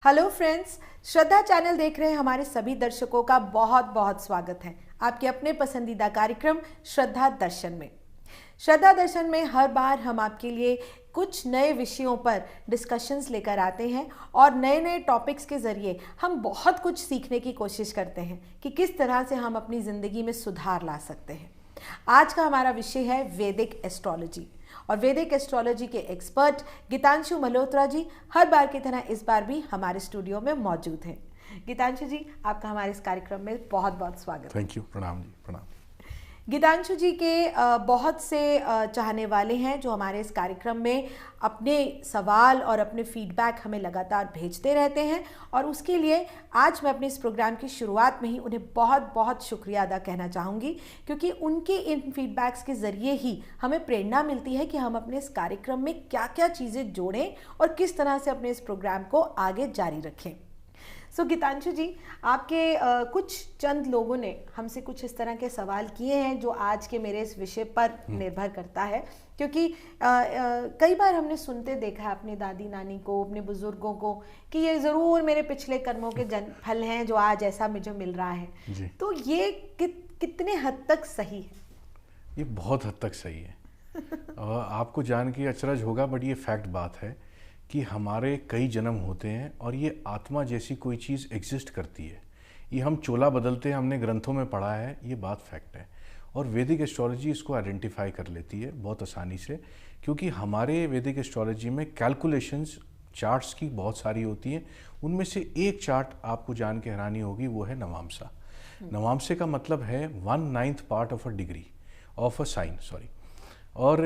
Hello friends, श्रद्धा channel देख रहे हमारे सभी दर्शकों का बहुत बहुत स्वागत है आपके अपने पसंदीदा कार्यक्रम श्रद्धा दर्शन में। श्रद्धा दर्शन में हर बार हम आपके लिए कुछ नए विषयों पर डिस्कशंस लेकर आते हैं और नए नए टॉपिक्स के ज़रिए हम बहुत कुछ सीखने की कोशिश करते हैं कि किस तरह से हम अपनी ज़िंदगी में सुधार ला सकते हैं। आज का हमारा विषय है वैदिक एस्ट्रोलॉजी और वैदिक एस्ट्रोलॉजी के एक्सपर्ट गीतांशु मल्होत्रा जी हर बार की तरह इस बार भी हमारे स्टूडियो में मौजूद हैं। गीतांशु जी, आपका हमारे इस कार्यक्रम में बहुत बहुत स्वागत। Thank you. प्रणाम जी, प्रणाम। गीतांशु जी के बहुत से चाहने वाले हैं जो हमारे इस कार्यक्रम में अपने सवाल और अपने फीडबैक हमें लगातार भेजते रहते हैं और उसके लिए आज मैं अपने इस प्रोग्राम की शुरुआत में ही उन्हें बहुत बहुत शुक्रिया अदा कहना चाहूँगी, क्योंकि उनके इन फीडबैक्स के ज़रिए ही हमें प्रेरणा मिलती है कि हम अपने इस कार्यक्रम में क्या क्या चीज़ें जोड़ें और किस तरह से अपने इस प्रोग्राम को आगे जारी रखें। सो गीतांशु जी, आपके कुछ चंद लोगों ने हमसे कुछ इस तरह के सवाल किए हैं जो आज के मेरे इस विषय पर निर्भर करता है, क्योंकि कई बार हमने सुनते देखा है अपनी दादी नानी को, अपने बुजुर्गों को, कि ये ज़रूर मेरे पिछले कर्मों के फल हैं जो आज ऐसा मुझे मिल रहा है। तो ये कितने हद तक सही है? ये बहुत हद तक सही है। आपको जान के अचरज होगा, बट ये फैक्ट बात है कि हमारे कई जन्म होते हैं और ये आत्मा जैसी कोई चीज़ एग्जिस्ट करती है। ये हम चोला बदलते हैं, हमने ग्रंथों में पढ़ा है, ये बात फैक्ट है। और वैदिक एस्ट्रोलॉजी इसको आइडेंटिफाई कर लेती है बहुत आसानी से, क्योंकि हमारे वैदिक एस्ट्रोलॉजी में कैलकुलेशंस चार्ट्स की बहुत सारी होती हैं। उनमें से एक चार्ट आपको जान के हैरानी होगी, वो है नवामसा। नवामसे का मतलब है 1/9 part of a degree of a sign, sorry. और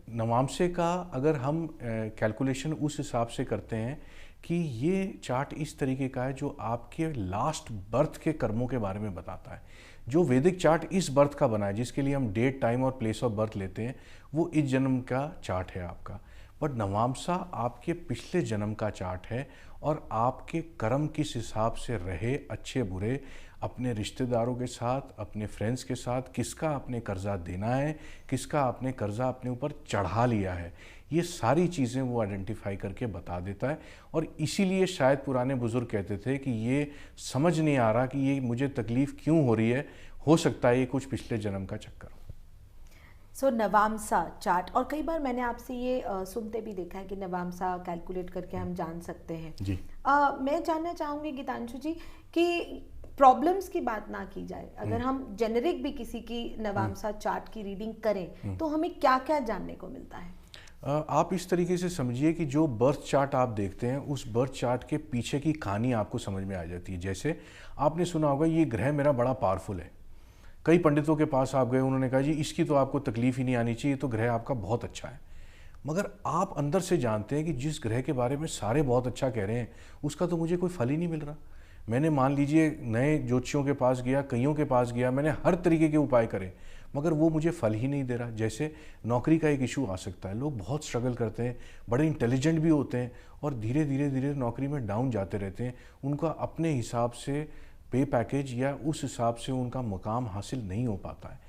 नवामसे का अगर हम कैलकुलेशन उस हिसाब से करते हैं कि ये चार्ट इस तरीके का है जो आपके लास्ट बर्थ के कर्मों के बारे में बताता है। जो वैदिक चार्ट इस बर्थ का बना है, जिसके लिए हम डेट, टाइम और प्लेस ऑफ बर्थ लेते हैं, वो इस जन्म का चार्ट है आपका। बट नवामसा आपके पिछले जन्म का चार्ट है और आपके कर्म किस हिसाब से रहे, अच्छे बुरे, अपने रिश्तेदारों के साथ, अपने फ्रेंड्स के साथ, किसका आपने कर्जा देना है, किसका आपने कर्जा अपने ऊपर चढ़ा लिया है, ये सारी चीज़ें वो आइडेंटिफाई करके बता देता है। और इसीलिए शायद पुराने बुजुर्ग कहते थे कि ये समझ नहीं आ रहा कि ये मुझे तकलीफ़ क्यों हो रही है, हो सकता है ये कुछ पिछले जन्म का चक्कर हो। सो नवामसा चार्ट, और कई बार मैंने आपसे ये सुनते भी देखा है कि नवामसा कैलकुलेट करके हम जान सकते हैं जी। मैं जानना चाहूँगी गीतांशु जी कि प्रॉब्लम्स की बात ना की जाए, अगर हम जेनेरिक भी किसी की नवामसा चार्ट की रीडिंग करें तो हमें क्या क्या जानने को मिलता है? आप इस तरीके से समझिए कि जो बर्थ चार्ट आप देखते हैं, उस बर्थ चार्ट के पीछे की कहानी आपको समझ में आ जाती है। जैसे आपने सुना होगा, ये ग्रह मेरा बड़ा पावरफुल है। कई पंडितों के पास आप गए, उन्होंने कहा जी इसकी तो आपको तकलीफ ही नहीं आनी चाहिए, तो ग्रह आपका बहुत अच्छा है। मगर आप अंदर से जानते हैं कि जिस ग्रह के बारे में सारे बहुत अच्छा कह रहे हैं, उसका तो मुझे कोई फल ही नहीं मिल रहा। मैंने मान लीजिए नए ज्योतिषियों के पास गया, कईयों के पास गया, मैंने हर तरीके के उपाय करे, मगर वो मुझे फल ही नहीं दे रहा। जैसे नौकरी का एक इशू आ सकता है, लोग बहुत स्ट्रगल करते हैं, बड़े इंटेलिजेंट भी होते हैं और धीरे धीरे धीरे नौकरी में डाउन जाते रहते हैं। उनका अपने हिसाब से पे पैकेज या उस हिसाब से उनका मुकाम हासिल नहीं हो पाता है।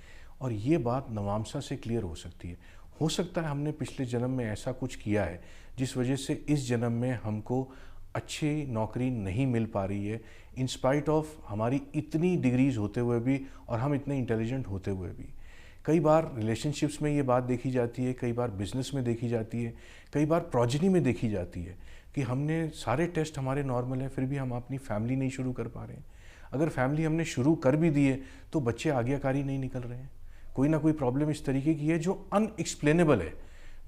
और ये बात नवामसा से क्लियर हो सकती है। हो सकता है हमने पिछले जन्म में ऐसा कुछ किया है जिस वजह से इस जन्म में हमको अच्छी नौकरी नहीं मिल पा रही है, इन स्पाइट ऑफ हमारी इतनी डिग्रीज होते हुए भी और हम इतने इंटेलिजेंट होते हुए भी। कई बार रिलेशनशिप्स में ये बात देखी जाती है, कई बार बिजनेस में देखी जाती है, कई बार प्रोजेनी में देखी जाती है कि हमने सारे टेस्ट हमारे नॉर्मल हैं, फिर भी हम अपनी फैमिली नहीं शुरू कर पा रहे हैं। अगर फैमिली हमने शुरू कर भी दी है तो बच्चे आज्ञाकारी नहीं निकल रहे हैं। कोई ना कोई प्रॉब्लम इस तरीके की है जो अनएक्सप्लेनेबल है,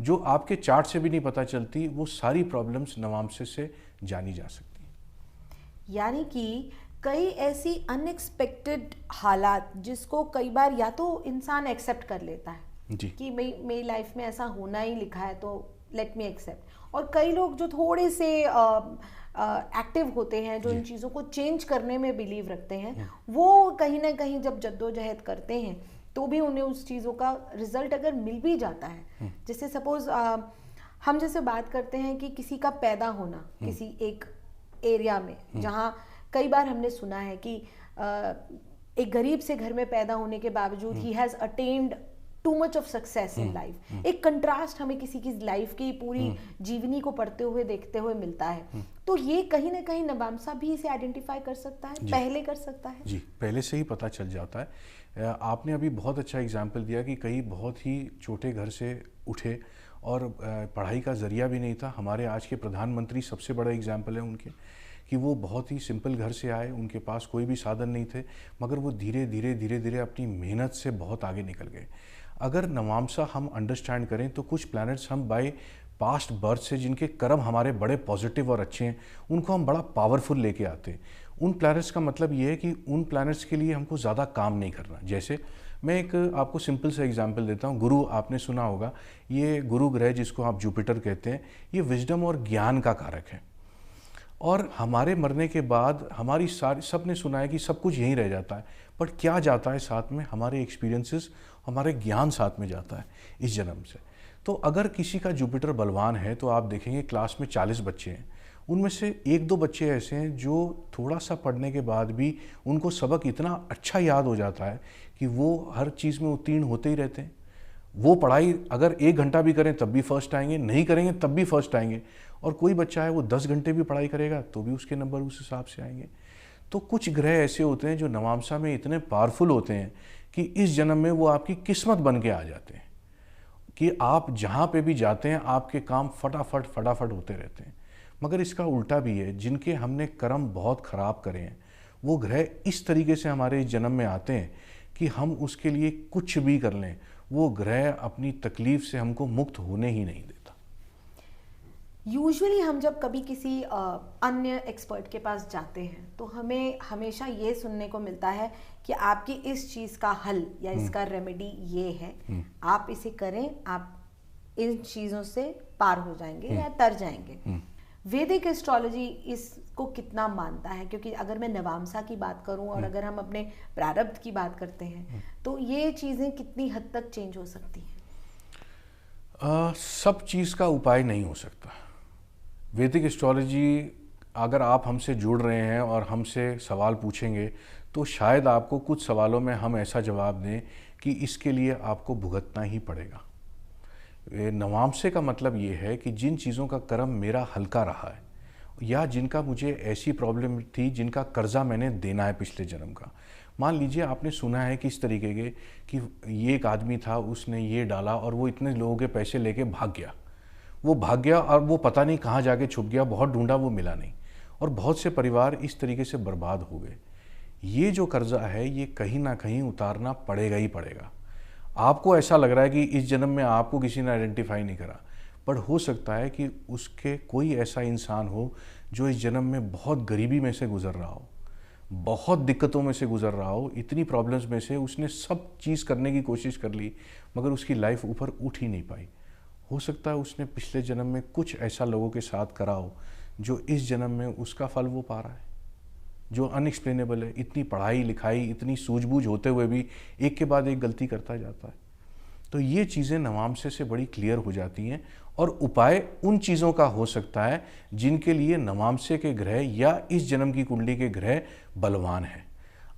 जो आपके चार्ट से भी नहीं पता चलती। वो सारी प्रॉब्लम्स नवामसे से जानी जा सकती है। यानी कि कई ऐसी अनएक्सपेक्टेड हालात जिसको कई बार या तो इंसान एक्सेप्ट कर लेता है जी कि मेरी लाइफ में ऐसा होना ही लिखा है तो लेट मी एक्सेप्ट, और कई लोग जो थोड़े से एक्टिव होते हैं, जो इन चीज़ों को चेंज करने में बिलीव रखते हैं, वो कहीं ना कहीं जब जद्दोजहद करते हैं तो भी उन्हें उस चीज़ों का रिजल्ट अगर मिल भी जाता है, जैसे सपोज हम जैसे बात करते हैं कि किसी का पैदा होना किसी एक एरिया में, जहाँ कई बार हमने सुना है कि एक गरीब से घर में पैदा होने के बावजूद he has attend too much of success in life. एक कंट्रास्ट हमें किसी की लाइफ की पूरी जीवनी को पढ़ते हुए देखते हुए मिलता है। तो ये कहीं ना कहीं नवामसा भी इसे आइडेंटिफाई कर सकता है, पहले कर सकता है। जी, पहले से ही पता चल जाता है। आपने अभी बहुत अच्छा एग्जाम्पल दिया कि कई बहुत ही छोटे घर से उठे और पढ़ाई का जरिया भी नहीं था। हमारे आज के प्रधानमंत्री सबसे बड़ा एग्जाम्पल है उनके, कि वो बहुत ही सिंपल घर से आए, उनके पास कोई भी साधन नहीं थे, मगर वो धीरे धीरे धीरे धीरे अपनी मेहनत से बहुत आगे निकल गए। अगर नवामसा हम अंडरस्टैंड करें तो कुछ प्लैनेट्स हम बाय पास्ट बर्थ से जिनके कर्म हमारे बड़े पॉजिटिव और अच्छे हैं, उनको हम बड़ा पावरफुल लेके आते हैं। उन प्लैनेट्स का मतलब ये है कि उन प्लैनेट्स के लिए हमको ज़्यादा काम नहीं करना। जैसे मैं एक आपको सिंपल सा एग्जांपल देता हूँ। गुरु, आपने सुना होगा, ये गुरु ग्रह जिसको आप जुपिटर कहते हैं, ये विजडम और ज्ञान का कारक है। और हमारे मरने के बाद हमारी सारी, सबने सुना है कि सब कुछ यहीं रह जाता है, बट क्या जाता है साथ में? हमारे एक्सपीरियंसेस, हमारे ज्ञान साथ में जाता है इस जन्म से। तो अगर किसी का जुपिटर बलवान है तो आप देखेंगे क्लास में 40 बच्चे हैं, उनमें से 1-2 बच्चे ऐसे हैं जो थोड़ा सा पढ़ने के बाद भी उनको सबक इतना अच्छा याद हो जाता है कि वो हर चीज़ में उत्तीर्ण होते ही रहते हैं। वो पढ़ाई अगर 1 घंटा भी करें तब भी फर्स्ट आएंगे, नहीं करेंगे तब भी फर्स्ट आएंगे। और कोई बच्चा है वो 10 घंटे भी पढ़ाई करेगा तो भी उसके नंबर उस हिसाब से आएंगे। तो कुछ ग्रह ऐसे होते हैं जो नवामसा में इतने पावरफुल होते हैं कि इस जन्म में वो आपकी किस्मत बन के आ जाते हैं, कि आप जहाँ पे भी जाते हैं आपके काम फटाफट फटाफट होते रहते हैं। मगर इसका उल्टा भी है, जिनके हमने कर्म बहुत ख़राब करे हैं वो ग्रह इस तरीके से हमारे इस जन्म में आते हैं कि हम उसके लिए कुछ भी कर लें, वो ग्रह अपनी तकलीफ से हमको मुक्त होने ही नहीं देता। यूजुअली हम जब कभी किसी अन्य एक्सपर्ट के पास जाते हैं तो हमें हमेशा ये सुनने को मिलता है कि आपकी इस चीज़ का हल या इसका रेमेडी ये है, आप इसे करें, आप इन चीज़ों से पार हो जाएंगे या तर जाएंगे। वैदिक एस्ट्रोलॉजी इसको कितना मानता है? क्योंकि अगर मैं नवामसा की बात करूं और अगर हम अपने प्रारब्ध की बात करते हैं तो ये चीज़ें कितनी हद तक चेंज हो सकती हैं? सब चीज़ का उपाय नहीं हो सकता। वैदिक एस्ट्रोलॉजी, अगर आप हमसे जुड़ रहे हैं और हमसे सवाल पूछेंगे तो शायद आपको कुछ सवालों में हम ऐसा जवाब दें कि इसके लिए आपको भुगतना ही पड़ेगा। नवामसे का मतलब ये है कि जिन चीज़ों का कर्म मेरा हल्का रहा है या जिनका मुझे ऐसी प्रॉब्लम थी जिनका कर्जा मैंने देना है पिछले जन्म का। मान लीजिए आपने सुना है कि इस तरीके के कि ये एक आदमी था, उसने ये डाला और वो इतने लोगों के पैसे लेके भाग गया। वो भाग गया और वो पता नहीं कहाँ जाके छुप गया, बहुत ढूंढा वो मिला नहीं, और बहुत से परिवार इस तरीके से बर्बाद हो गए। ये जो कर्जा है ये कहीं ना कहीं उतारना पड़ेगा ही पड़ेगा। आपको ऐसा लग रहा है कि इस जन्म में आपको किसी ने आइडेंटिफाई नहीं करा, पर हो सकता है कि उसके कोई ऐसा इंसान हो जो इस जन्म में बहुत गरीबी में से गुजर रहा हो, बहुत दिक्कतों में से गुजर रहा हो, इतनी प्रॉब्लम्स में से उसने सब चीज़ करने की कोशिश कर ली मगर उसकी लाइफ ऊपर उठ ही नहीं पाई। हो सकता है उसने पिछले जन्म में कुछ ऐसा लोगों के साथ करा हो जो इस जन्म में उसका फल वो पा रहा है, जो अनएक्सप्लेनेबल है। इतनी पढ़ाई लिखाई, इतनी सूझबूझ होते हुए भी एक के बाद एक गलती करता जाता है। तो ये चीज़ें नवामसे से बड़ी क्लियर हो जाती हैं और उपाय उन चीज़ों का हो सकता है जिनके लिए नवामसे के ग्रह या इस जन्म की कुंडली के ग्रह बलवान हैं।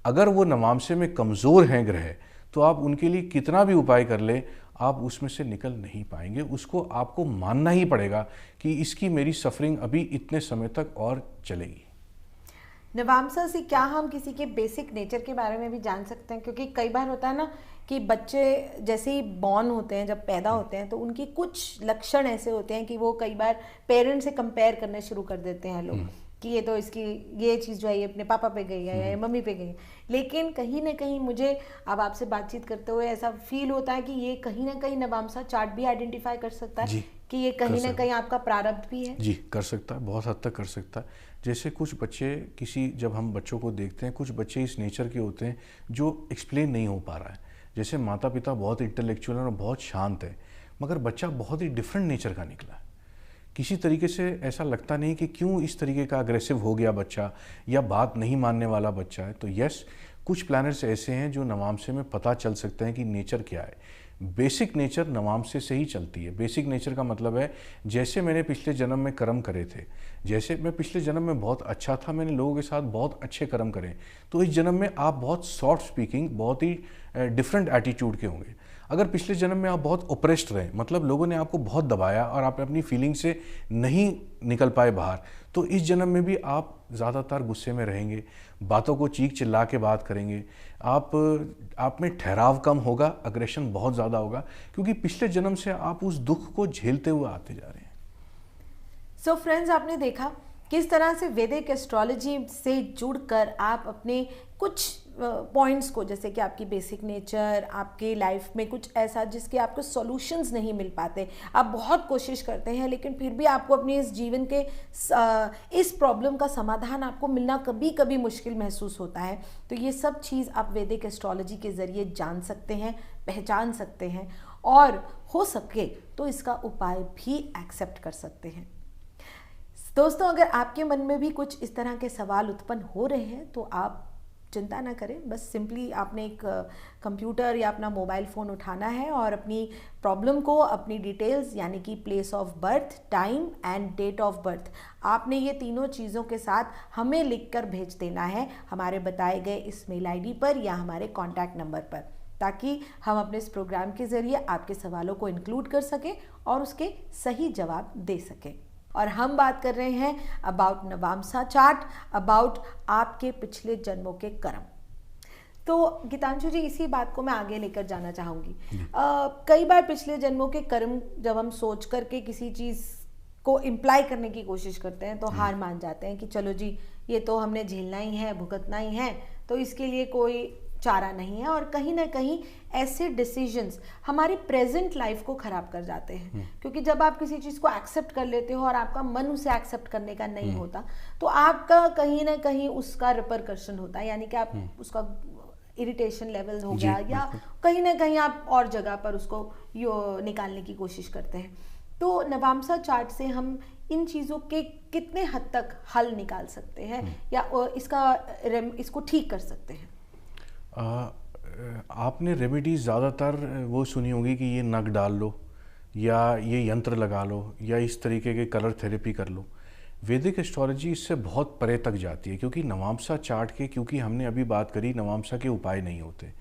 अगर वो नवामसे में कमज़ोर हैं ग्रह तो आप उनके लिए कितना भी उपाय कर ले, आप उसमें से निकल नहीं पाएंगे। उसको आपको मानना ही पड़ेगा कि इसकी मेरी सफरिंग अभी इतने समय तक और चलेगी। नवामसा से क्या हम किसी के बेसिक नेचर के बारे में भी जान सकते हैं? क्योंकि कई बार होता है ना कि बच्चे जैसे ही बॉर्न होते हैं, जब पैदा होते हैं, तो उनके कुछ लक्षण ऐसे होते हैं कि वो कई बार पेरेंट्स से कंपेयर करने शुरू कर देते हैं लोग कि ये तो इसकी ये चीज़ जो है ये अपने पापा पे गई है या ये मम्मी पे गई है। लेकिन कहीं ना कहीं मुझे अब आपसे बातचीत करते हुए ऐसा फील होता है कि ये कहीं ना कहीं नवामसा चार्ट भी आइडेंटिफाई कर सकता है कि ये कहीं ना कहीं आपका प्रारब्ध भी है। जी, कर सकता है, बहुत हद तक कर सकता है। जैसे कुछ बच्चे जब हम बच्चों को देखते हैं, कुछ बच्चे इस नेचर के होते हैं जो एक्सप्लेन नहीं हो पा रहा है। जैसे माता पिता बहुत इंटेलेक्चुअल और बहुत शांत है मगर बच्चा बहुत ही डिफरेंट नेचर का निकला है। किसी तरीके से ऐसा लगता नहीं कि क्यों इस तरीके का अग्रेसिव हो गया बच्चा या बात नहीं मानने वाला बच्चा है। तो यस, कुछ प्लैनेट्स ऐसे हैं जो नवामसे में पता चल सकते हैं कि नेचर क्या है। बेसिक नेचर नवामसे से ही चलती है। बेसिक नेचर का मतलब है जैसे मैंने पिछले जन्म में कर्म करे थे, जैसे मैं पिछले जन्म में बहुत अच्छा था, मैंने लोगों के साथ बहुत अच्छे कर्म करे, तो इस जन्म में आप बहुत सॉफ्ट स्पीकिंग, बहुत ही डिफरेंट एटीट्यूड के होंगे। अगर पिछले जन्म में आप बहुत ओप्रेस्ड रहे, मतलब लोगों ने आपको बहुत दबाया और आप अपनी फीलिंग से नहीं निकल पाए बाहर, तो इस जन्म में भी आप ज़्यादातर गुस्से में रहेंगे, बातों को चीख चिल्ला के बात करेंगे, आप में ठहराव कम होगा, अग्रेशन बहुत ज़्यादा होगा, क्योंकि पिछले जन्म से आप उस दुख को झेलते हुए आते जा रहे हैं। सो फ्रेंड्स, आपने देखा किस तरह से वैदिक एस्ट्रोलॉजी से जुड़कर आप अपने कुछ पॉइंट्स को, जैसे कि आपकी बेसिक नेचर, आपके लाइफ में कुछ ऐसा जिसके आपको सॉल्यूशंस नहीं मिल पाते, आप बहुत कोशिश करते हैं लेकिन फिर भी आपको अपने इस जीवन के इस प्रॉब्लम का समाधान आपको मिलना कभी कभी मुश्किल महसूस होता है, तो ये सब चीज़ आप वैदिक एस्ट्रोलॉजी के ज़रिए जान सकते हैं, पहचान सकते हैं और हो सके तो इसका उपाय भी एक्सेप्ट कर सकते हैं। दोस्तों, अगर आपके मन में भी कुछ इस तरह के सवाल उत्पन्न हो रहे हैं तो आप चिंता ना करें, बस सिंपली आपने एक कंप्यूटर या अपना मोबाइल फ़ोन उठाना है और अपनी प्रॉब्लम को, अपनी डिटेल्स यानी कि place of birth, time and date of birth, आपने ये तीनों चीज़ों के साथ हमें लिखकर भेज देना है हमारे बताए गए इस मेल आईडी पर या हमारे कॉन्टैक्ट नंबर पर, ताकि हम अपने इस प्रोग्राम के ज़रिए आपके सवालों को इंक्लूड कर सकें और उसके सही जवाब दे सकें। और हम बात कर रहे हैं अबाउट नवामसा चार्ट, अबाउट आपके पिछले जन्मों के कर्म। तो गीतांशु जी, इसी बात को मैं आगे लेकर जाना चाहूँगी। कई बार पिछले जन्मों के कर्म जब हम सोच करके किसी चीज़ को इम्प्लाई करने की कोशिश करते हैं तो हार मान जाते हैं कि चलो जी, ये तो हमने झेलना ही है, भुगतना ही है, तो इसके लिए कोई चारा नहीं है। और कहीं ना कहीं ऐसे डिसीजंस हमारी प्रेजेंट लाइफ को ख़राब कर जाते हैं, क्योंकि जब आप किसी चीज़ को एक्सेप्ट कर लेते हो और आपका मन उसे एक्सेप्ट करने का नहीं होता, तो आपका कहीं ना कहीं उसका रिपरकशन होता है, यानी कि आप उसका इरिटेशन लेवल हो गया या कहीं ना कहीं आप और जगह पर उसको निकालने की कोशिश करते हैं। तो नवामसा चार्ट से हम इन चीज़ों के कितने हद तक हल निकाल सकते हैं या इसको ठीक कर सकते हैं? आपने रेमेडीज ज़्यादातर वो सुनी होगी कि ये नग डाल लो या ये यंत्र लगा लो या इस तरीके के कलर थेरेपी कर लो। वैदिक एस्ट्रोलॉजी इससे बहुत परे तक जाती है, क्योंकि नवामसा चार्ट के, क्योंकि हमने अभी बात करी, नवामसा के उपाय नहीं होते,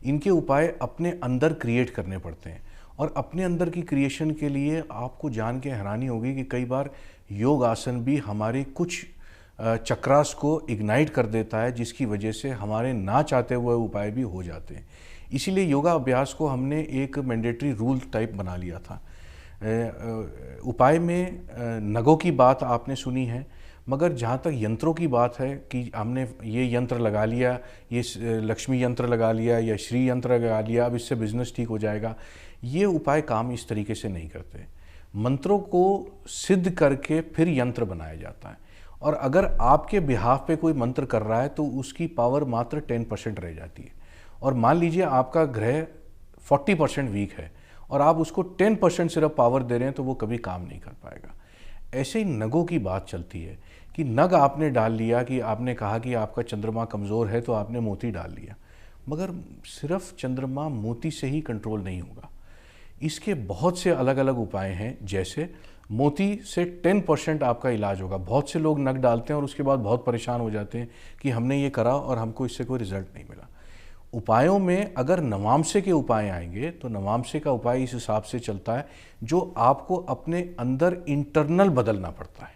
इनके उपाय अपने अंदर क्रिएट करने पड़ते हैं। और अपने अंदर की क्रिएशन के लिए आपको जान के हैरानी होगी कि कई बार योग आसन भी हमारे कुछ चक्रास को इग्नाइट कर देता है, जिसकी वजह से हमारे ना चाहते हुए उपाय भी हो जाते हैं। इसीलिए योगा अभ्यास को हमने एक मैंडेटरी रूल टाइप बना लिया था। उपाय में नगों की बात आपने सुनी है, मगर जहाँ तक यंत्रों की बात है कि हमने ये यंत्र लगा लिया, ये लक्ष्मी यंत्र लगा लिया या श्री यंत्र लगा लिया, अब इससे बिजनेस ठीक हो जाएगा, ये उपाय काम इस तरीके से नहीं करते। मंत्रों को सिद्ध करके फिर यंत्र बनाया जाता है, और अगर आपके बिहाफ पे कोई मंत्र कर रहा है तो उसकी पावर मात्र 10% रह जाती है। और मान लीजिए आपका ग्रह 40% वीक है और आप उसको 10% सिर्फ पावर दे रहे हैं, तो वो कभी काम नहीं कर पाएगा। ऐसे ही नगों की बात चलती है कि नग आपने डाल लिया, कि आपने कहा कि आपका चंद्रमा कमज़ोर है तो आपने मोती डाल लिया, मगर सिर्फ चंद्रमा मोती से ही कंट्रोल नहीं होगा। इसके बहुत से अलग अलग उपाय हैं, जैसे मोती से 10% आपका इलाज होगा। बहुत से लोग नग डालते हैं और उसके बाद बहुत परेशान हो जाते हैं कि हमने ये करा और हमको इससे कोई रिजल्ट नहीं मिला। उपायों में अगर नवामसे के उपाय आएंगे तो नवामसे का उपाय इस हिसाब से चलता है जो आपको अपने अंदर इंटरनल बदलना पड़ता है।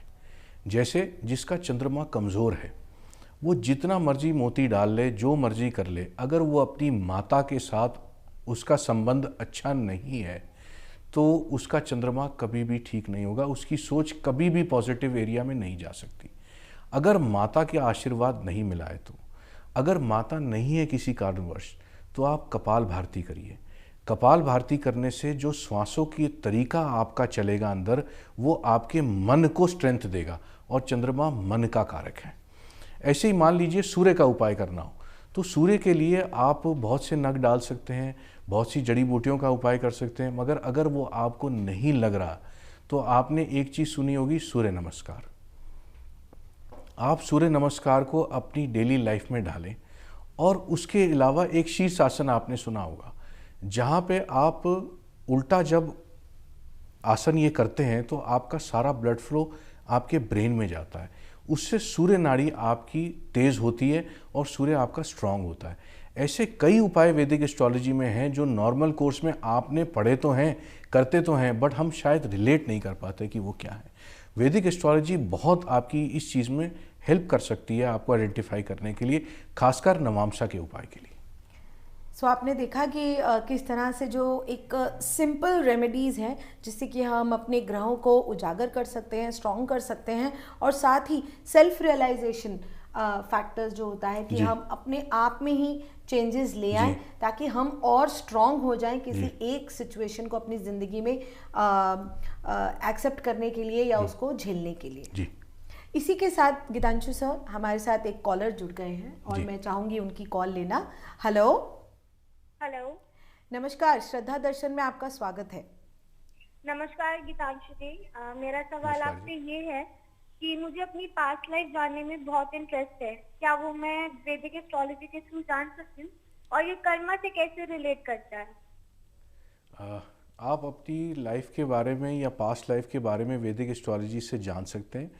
जैसे जिसका चंद्रमा कमज़ोर है वो जितना मर्जी मोती डाल ले, जो मर्जी कर ले, अगर वो अपनी माता के साथ उसका संबंध अच्छा नहीं है तो उसका चंद्रमा कभी भी ठीक नहीं होगा, उसकी सोच कभी भी पॉजिटिव एरिया में नहीं जा सकती। अगर माता के आशीर्वाद नहीं मिला है तो, अगर माता नहीं है किसी कारणवश, तो आप कपाल भारती करिए। कपाल भारती करने से जो श्वासों की तरीका आपका चलेगा अंदर, वो आपके मन को स्ट्रेंथ देगा, और चंद्रमा मन का कारक है। ऐसे ही मान लीजिए सूर्य का उपाय करना हो, तो सूर्य के लिए आप बहुत से नग डाल सकते हैं, बहुत सी जड़ी बूटियों का उपाय कर सकते हैं, मगर अगर वो आपको नहीं लग रहा तो आपने एक चीज़ सुनी होगी, सूर्य नमस्कार। आप सूर्य नमस्कार को अपनी डेली लाइफ में डालें। और उसके अलावा एक शीर्षासन आपने सुना होगा, जहाँ पे आप उल्टा जब आसन ये करते हैं तो आपका सारा ब्लड फ्लो आपके ब्रेन में जाता है, उससे सूर्य नाड़ी आपकी तेज़ होती है और सूर्य आपका स्ट्रांग होता है। ऐसे कई उपाय वैदिक एस्ट्रोलॉजी में हैं जो नॉर्मल कोर्स में आपने पढ़े तो हैं, करते तो हैं, बट हम शायद रिलेट नहीं कर पाते कि वो क्या है। वैदिक एस्ट्रोलॉजी बहुत आपकी इस चीज़ में हेल्प कर सकती है आपको आइडेंटिफाई करने के लिए, खासकर नवामसा के उपाय के लिए। सो आपने देखा कि किस तरह से जो एक सिंपल रेमेडीज़ हैं जिससे कि हम अपने ग्रहों को उजागर कर सकते हैं, स्ट्रॉन्ग कर सकते हैं, और साथ ही सेल्फ रियलाइजेशन फैक्टर्स जो होता है कि हम अपने आप में ही चेंजेस ले आएं ताकि हम और स्ट्रॉन्ग हो जाएं किसी एक सिचुएशन को अपनी ज़िंदगी में एक्सेप्ट करने के लिए या उसको झेलने के लिए। जी। इसी के साथ गीतांशु सर हमारे साथ एक कॉलर जुड़ गए हैं और मैं चाहूँगी उनकी कॉल लेना। हेलो। हेलो, नमस्कार, श्रद्धा दर्शन में आपका स्वागत है। नमस्कार गीतांशु जी, मेरा सवाल आपसे ये है कि मुझे अपनी पास्ट लाइफ जानने में बहुत इंटरेस्ट है। क्या वो मैं वैदिक एस्ट्रोलॉजी के थ्रू जान सकती हूँ, और ये कर्मा से कैसे रिलेट करता है? आप अपनी लाइफ के बारे में या पास्ट लाइफ के बारे में वैदिक एस्ट्रोलॉजी से जान सकते हैं।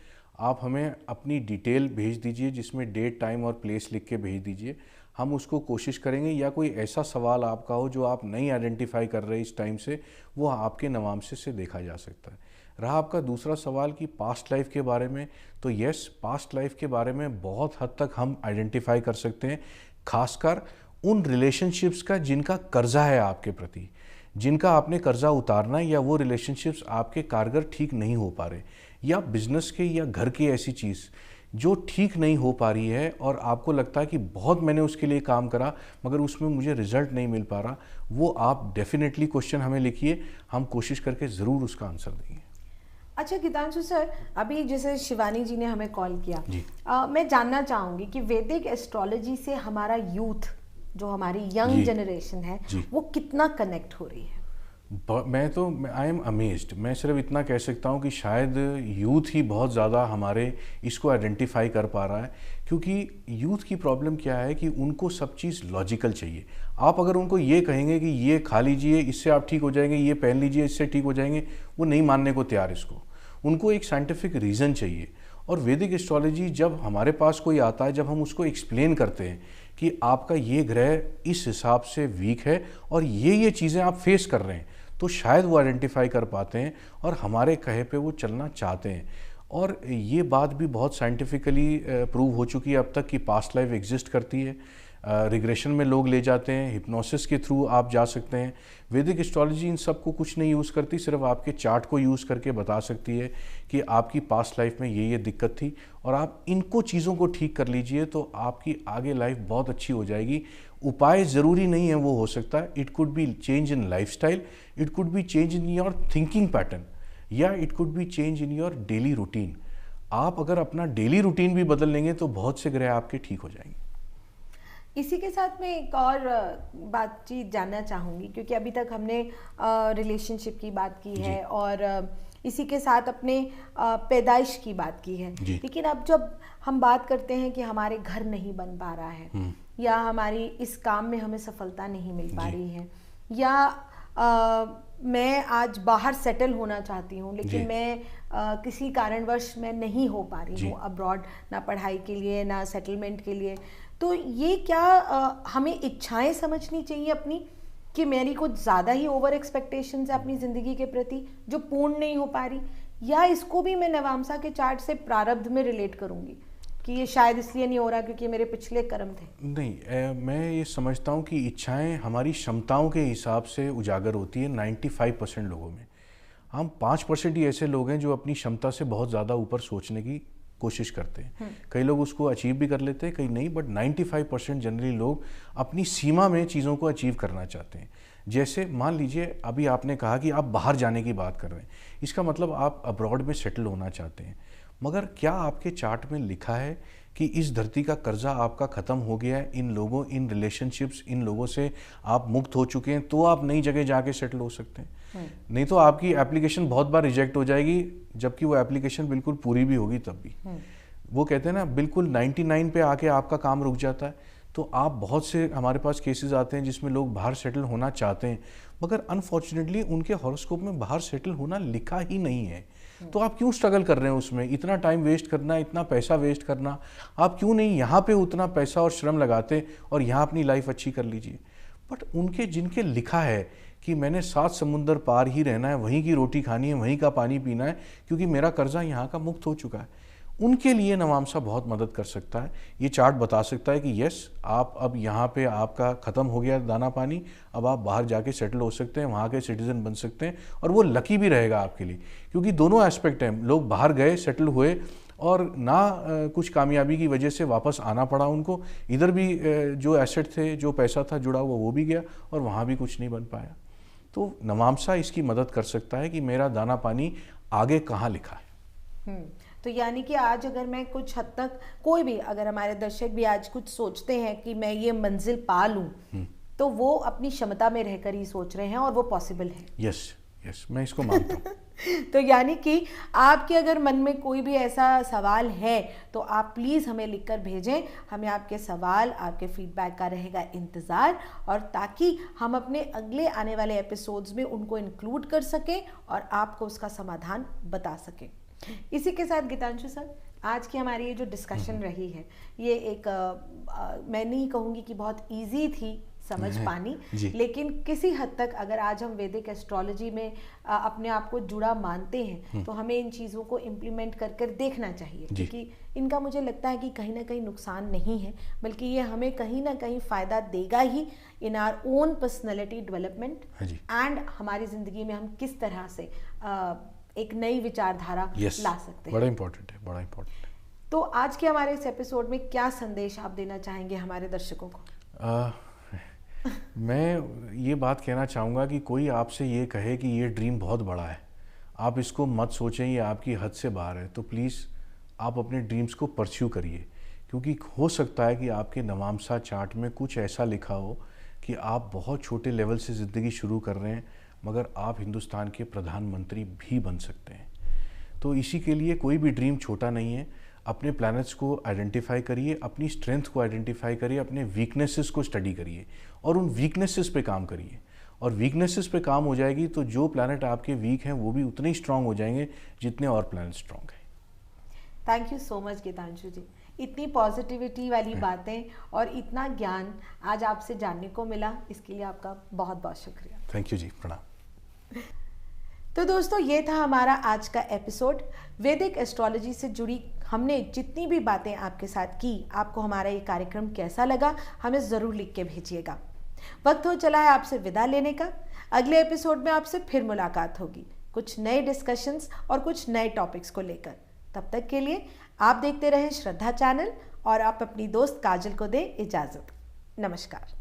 आप हमें अपनी डिटेल भेज दीजिए जिसमें डेट, टाइम और प्लेस लिख के भेज दीजिए। हम उसको कोशिश करेंगे, या कोई ऐसा सवाल आपका हो जो आप नहीं आइडेंटिफाई कर रहे इस टाइम से, वो आपके नवामसे से देखा जा सकता है। रहा आपका दूसरा सवाल कि पास्ट लाइफ के बारे में, तो यस, पास्ट लाइफ के बारे में बहुत हद तक हम आइडेंटिफाई कर सकते हैं, खासकर उन रिलेशनशिप्स का जिनका कर्जा है आपके प्रति, जिनका आपने कर्जा उतारना है, या वो रिलेशनशिप्स आपके कारगर ठीक नहीं हो पा रहे, या बिजनेस के या घर की ऐसी चीज़ जो ठीक नहीं हो पा रही है और आपको लगता है कि बहुत मैंने उसके लिए काम करा मगर उसमें मुझे रिजल्ट नहीं मिल पा रहा, वो आप डेफिनेटली क्वेश्चन हमें लिखिए, हम कोशिश करके ज़रूर उसका आंसर देंगे। अच्छा गीतांशु सर, अभी जैसे शिवानी जी ने हमें कॉल किया, जी। मैं जानना चाहूँगी कि वैदिक एस्ट्रोलॉजी से हमारा यूथ, जो हमारी यंग जनरेशन है, वो कितना कनेक्ट हो रही है? I am amazed. मैं सिर्फ इतना कह सकता हूँ कि शायद यूथ ही बहुत ज़्यादा हमारे इसको आइडेंटिफाई कर पा रहा है, क्योंकि यूथ की प्रॉब्लम क्या है कि उनको सब चीज़ लॉजिकल चाहिए। आप अगर उनको ये कहेंगे कि ये खा लीजिए इससे आप ठीक हो जाएंगे, ये पहन लीजिए इससे ठीक हो जाएंगे, वो नहीं मानने को तैयार इसको। उनको एक साइंटिफिक रीज़न चाहिए। और वैदिक एस्ट्रोलॉजी जब हमारे पास कोई आता है, जब हम उसको एक्सप्लेन करते हैं कि आपका ये ग्रह इस हिसाब से वीक है और ये चीज़ें आप फेस कर रहे हैं, तो शायद वो आइडेंटिफाई कर पाते हैं और हमारे कहे पे वो चलना चाहते हैं। और ये बात भी बहुत साइंटिफिकली प्रूव हो चुकी है अब तक कि पास्ट लाइफ एग्जिस्ट करती है। रिग्रेशन में लोग ले जाते हैं, हिप्नोसिस के थ्रू आप जा सकते हैं। वैदिक एस्ट्रोलॉजी इन सब को कुछ नहीं यूज़ करती, सिर्फ आपके चार्ट को यूज़ करके बता सकती है कि आपकी पास्ट लाइफ में ये दिक्कत थी और आप इनको चीज़ों को ठीक कर लीजिए तो आपकी आगे लाइफ बहुत अच्छी हो जाएगी। उपाय ज़रूरी नहीं है वो हो सकता है, it could be change in lifestyle, it could be change in your thinking pattern, या it could be change in your daily routine. आप अगर अपना डेली रूटीन भी बदल लेंगे तो बहुत से ग्रह आपके ठीक हो जाएंगे। इसी के साथ मैं एक और बातचीत जानना चाहूँगी, क्योंकि अभी तक हमने रिलेशनशिप की बात की है और इसी के साथ अपने पैदाइश की बात की है, लेकिन अब जब हम बात करते हैं कि हमारे घर नहीं बन पा रहा है या हमारी इस काम में हमें सफलता नहीं मिल पा रही है, या मैं आज बाहर सेटल होना चाहती हूँ लेकिन मैं किसी कारणवश मैं नहीं हो पा रही हूँ अब्रॉड, ना पढ़ाई के लिए ना सेटलमेंट के लिए, तो ये क्या हमें इच्छाएं समझनी चाहिए अपनी कि मेरी कुछ ज़्यादा ही ओवर एक्सपेक्टेशंस है अपनी ज़िंदगी के प्रति जो पूर्ण नहीं हो पा रही, या इसको भी मैं नवामसा के चार्ट से प्रारब्ध में रिलेट करूँगी कि ये शायद इसलिए नहीं हो रहा क्योंकि मेरे पिछले कर्म थे? नहीं, मैं ये समझता हूँ कि इच्छाएं हमारी क्षमताओं के हिसाब से उजागर होती है 95% लोगों में। हम 5% ही ऐसे लोग हैं जो अपनी क्षमता से बहुत ज़्यादा ऊपर सोचने की कोशिश करते हैं। कई लोग उसको अचीव भी कर लेते हैं, कई नहीं, बट 95% जनरली लोग अपनी सीमा में चीज़ों को अचीव करना चाहते हैं। जैसे मान लीजिए अभी आपने कहा कि आप बाहर जाने की बात कर रहे हैं, इसका मतलब आप अब्रॉड में सेटल होना चाहते हैं, मगर क्या आपके चार्ट में लिखा है कि इस धरती का कर्जा आपका ख़त्म हो गया है, इन लोगों, इन रिलेशनशिप्स, इन लोगों से आप मुक्त हो चुके हैं, तो आप नई जगह जाके सेटल हो सकते हैं? नहीं तो आपकी एप्लीकेशन बहुत बार रिजेक्ट हो जाएगी, जबकि वो एप्लीकेशन बिल्कुल पूरी भी होगी तब भी। वो कहते हैं ना, बिल्कुल 99 पे आके आपका काम रुक जाता है। तो आप बहुत से हमारे पास केसेस आते हैं जिसमें लोग बाहर सेटल होना चाहते हैं, मगर अनफॉर्चुनेटली उनके हॉरोस्कोप में बाहर सेटल होना लिखा ही नहीं है। तो आप क्यों स्ट्रगल कर रहे हैं उसमें, इतना टाइम वेस्ट करना, इतना पैसा वेस्ट करना, आप क्यों नहीं यहाँ पे उतना पैसा और श्रम लगाते और यहाँ अपनी लाइफ अच्छी कर लीजिए। बट उनके जिनके लिखा है कि मैंने 7 समुंदर पार ही रहना है, वहीं की रोटी खानी है, वहीं का पानी पीना है, क्योंकि मेरा कर्जा यहाँ का मुक्त हो चुका है, उनके लिए नवामसा बहुत मदद कर सकता है। ये चार्ट बता सकता है कि यस, आप अब यहाँ पे आपका ख़त्म हो गया दाना पानी, अब आप बाहर जाके सेटल हो सकते हैं, वहाँ के सिटीज़न बन सकते हैं, और वो लकी भी रहेगा आपके लिए, क्योंकि दोनों एस्पेक्ट हैं। लोग बाहर गए, सेटल हुए, और ना कुछ कामयाबी की वजह से वापस आना पड़ा उनको, इधर भी जो एसेट थे, जो पैसा था जुड़ा हुआ, वो भी गया, और वहाँ भी कुछ नहीं बन पाया। तो नवामसा इसकी मदद कर सकता है कि मेरा दाना पानी आगे कहाँ लिखा है। तो यानी कि आज अगर मैं कुछ हद तक, कोई भी अगर हमारे दर्शक भी आज कुछ सोचते हैं कि मैं ये मंजिल पा लूं, तो वो अपनी क्षमता में रहकर ही सोच रहे हैं, और वो पॉसिबल है। यस, मैं इसको मानता हूँ। तो यानी कि आपके अगर मन में कोई भी ऐसा सवाल है तो आप प्लीज़ हमें लिखकर भेजें। हमें आपके सवाल, आपके फीडबैक का रहेगा इंतज़ार, और ताकि हम अपने अगले आने वाले एपिसोड्स में उनको इंक्लूड कर सकें और आपको उसका समाधान बता सकें। इसी के साथ गीतांशु सर, आज की हमारी ये जो डिस्कशन रही है, ये एक मैं नहीं कहूँगी कि बहुत इजी थी समझ पानी, लेकिन किसी हद तक अगर आज हम वैदिक एस्ट्रोलॉजी में अपने आप को जुड़ा मानते हैं, तो हमें इन चीज़ों को इम्प्लीमेंट कर कर देखना चाहिए, क्योंकि इनका मुझे लगता है कि कहीं ना कहीं नुकसान नहीं है, बल्कि ये हमें कहीं ना कहीं फ़ायदा देगा ही in our own personality development, and हमारी ज़िंदगी में हम किस तरह से एक नई विचारधारा ला सकते हैं। बड़ा इम्पोर्टेंट है, बड़ा इम्पोर्टेंट है। तो आज के हमारे इस एपिसोड में क्या संदेश आप देना चाहेंगे हमारे दर्शकों को? मैं ये बात कहना चाहूँगा कि कोई आपसे ये कहे कि ये ड्रीम बहुत बड़ा है, आप इसको मत सोचें, ये आपकी हद से बाहर है, तो प्लीज़ आप अपने ड्रीम्स को परस्यू करिए, क्योंकि हो सकता है कि आपके नवामसा चार्ट में कुछ ऐसा लिखा हो कि आप बहुत छोटे लेवल से ज़िंदगी शुरू कर रहे हैं, मगर आप हिंदुस्तान के प्रधानमंत्री भी बन सकते हैं। तो इसी के लिए कोई भी ड्रीम छोटा नहीं है। अपने प्लैनेट्स को आइडेंटिफाई करिए, अपनी स्ट्रेंथ को आइडेंटिफाई करिए, अपने वीकनेसेस को स्टडी करिए और उन वीकनेसेस पे काम करिए, और वीकनेसेस पे काम हो जाएगी तो जो प्लैनेट आपके वीक हैं वो भी उतने ही स्ट्रांग हो जाएंगे जितने और प्लैनेट स्ट्रांग हैं। थैंक यू सो मच गीतांशु जी, इतनी पॉजिटिविटी वाली बातें और इतना ज्ञान आज आपसे जानने को मिला, इसके लिए आपका बहुत बहुत शुक्रिया। थैंक यू जी, प्रणाम। तो दोस्तों, ये था हमारा आज का एपिसोड। वैदिक एस्ट्रोलॉजी से जुड़ी हमने जितनी भी बातें आपके साथ की, आपको हमारा ये कार्यक्रम कैसा लगा हमें ज़रूर लिख के भेजिएगा। वक्त हो चला है आपसे विदा लेने का। अगले एपिसोड में आपसे फिर मुलाकात होगी, कुछ नए डिस्कशंस और कुछ नए टॉपिक्स को लेकर। तब तक के लिए आप देखते रहें श्रद्धा चैनल, और आप अपनी दोस्त काजल को दें इजाज़त। नमस्कार।